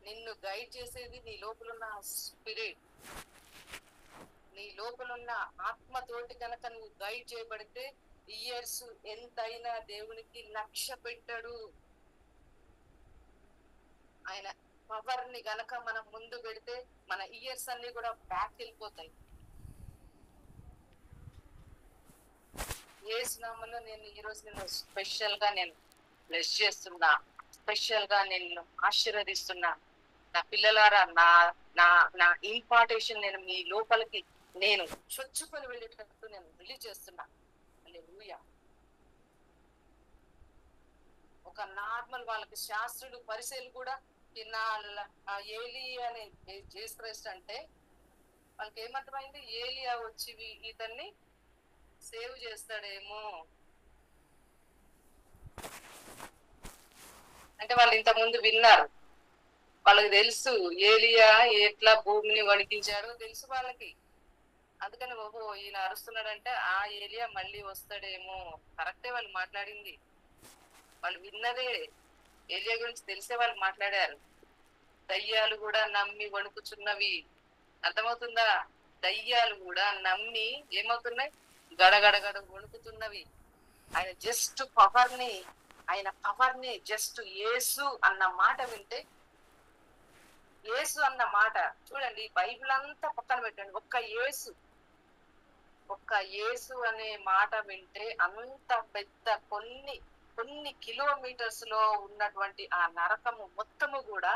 నిన్ను గైడ్ చేసేది నీ లోపలున్న స్పిరిట్, నీ లోపలున్న ఆత్మతోటి కనుక నువ్వు గైడ్ చేయబడితే ఇయర్స్ ఎంతైనా దేవునికి లక్ష్య పెట్టడు. ఆయన పవర్ ని గనక మనం ముందు పెడితే మన ఇయర్స్ అన్ని కూడా బ్యాక్ వెళ్ళిపోతాయి. యేసు నామములో నేను ఈరోజు నిన్ను స్పెషల్ గా నేను బ్లెస్ చేస్తున్నా, స్పెషల్ గా నిన్ను ఆశీర్వదిస్తున్నా. నా పిల్లలారా, నా నా నా ఇంపార్టేషన్ నేను మీ లోపలికి నేను చొచ్చుకొని వెళ్ళేటట్టు నేను రిలీజ్ చేస్తున్నా. హల్లెలూయా. ఒక నార్మల్ వాళ్ళకి శాస్త్రులు పరిచయలు కూడా ఏలి అనే జీసస్ క్రైస్ట్ అంటే వాళ్ళకి ఏమర్థమైంది, ఏలియా వచ్చి ఇతన్ని సేవ్ చేస్తాడేమో అంటే వాళ్ళు ఇంత ముందు విన్నారు. వాళ్ళకి తెలుసు ఏలియా ఎట్లా భూమిని వణికించాడో తెలుసు వాళ్ళకి. అందుకని ఓహో ఈయన అరుస్తున్నాడంటే ఆ ఏలియా మళ్ళీ వస్తాడేమో. కరెక్టే వాళ్ళు మాట్లాడింది, వాళ్ళు విన్నదే, ఏలియా గురించి తెలిసే వాళ్ళు మాట్లాడారు. దయ్యాలు కూడా నమ్మి వణుకుచున్నవి. అర్థమవుతుందా? దయ్యాలు కూడా నమ్మి ఏమవుతున్నాయి, గడగడగడ వణుకుతున్నవి. ఆయన జస్ట్ పవర్ ని జస్ట్ యేసు అన్న మాట వింటే, యేసు అన్న మాట చూడండి, బైబిల్ అంతా పక్కన పెట్టండి, ఒక్క యేసు అనే మాట వింటే అంత పెద్ద కొన్ని కిలోమీటర్స్ లో ఉన్నటువంటి ఆ నరకము మొత్తము కూడా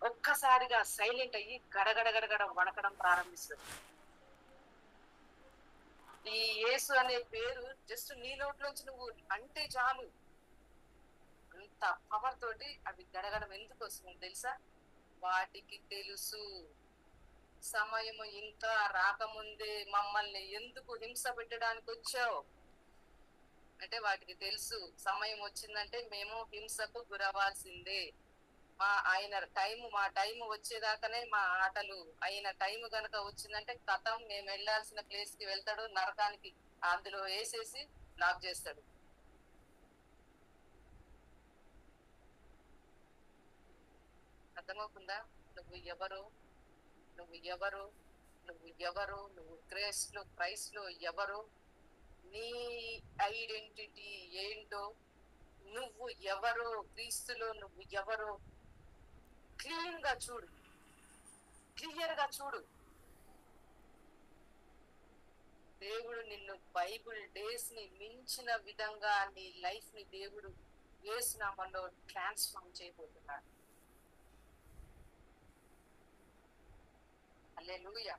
ఒక్కసారిగా సైలెంట్ అయ్యి గడగడగడగడ వణకడం ప్రారంభిస్తుంది. ఈ యేసు అనే పేరు జస్ట్ నీ నోట్లోంచి నువ్వు అంటే చాలు, అంత పవర్ తోటి అవి గడగడం ఎందుకు వస్తుంది తెలుసా? వాటికి తెలుసు సమయము ఇంకా రాకముందే మమ్మల్ని ఎందుకు హింస పెట్టడానికి వచ్చావు అంటే వాటికి తెలుసు సమయం వచ్చిందంటే మేము హింసకు గురవాల్సిందే. మా టైము వచ్చేదాకానే మా ఆటలు. అయిన టైం గనక వచ్చిందంటే కథం, మేము వెళ్ళాల్సిన ప్లేస్ కి వెళ్తాడు, నరకానికి అందులో వేసేసి లాక్ చేస్తాడు. అర్థమవుతుందా? నువ్వు ఎవరు, క్రైస్ట్ లో ఎవరు, నీ ఐడెంటిటీ ఏంటో, నువ్వు ఎవరో, క్రీస్తులో నువ్వు ఎవరో క్లియర్ గా చూడు. దేవుడు నిన్ను బైబుల్ డేస్ ని మించిన విధంగా నీ లైఫ్ ని దేవుడు యేసు నామములో ట్రాన్స్ఫార్మ్ చేయబోతున్నాడు. హల్లెలూయా.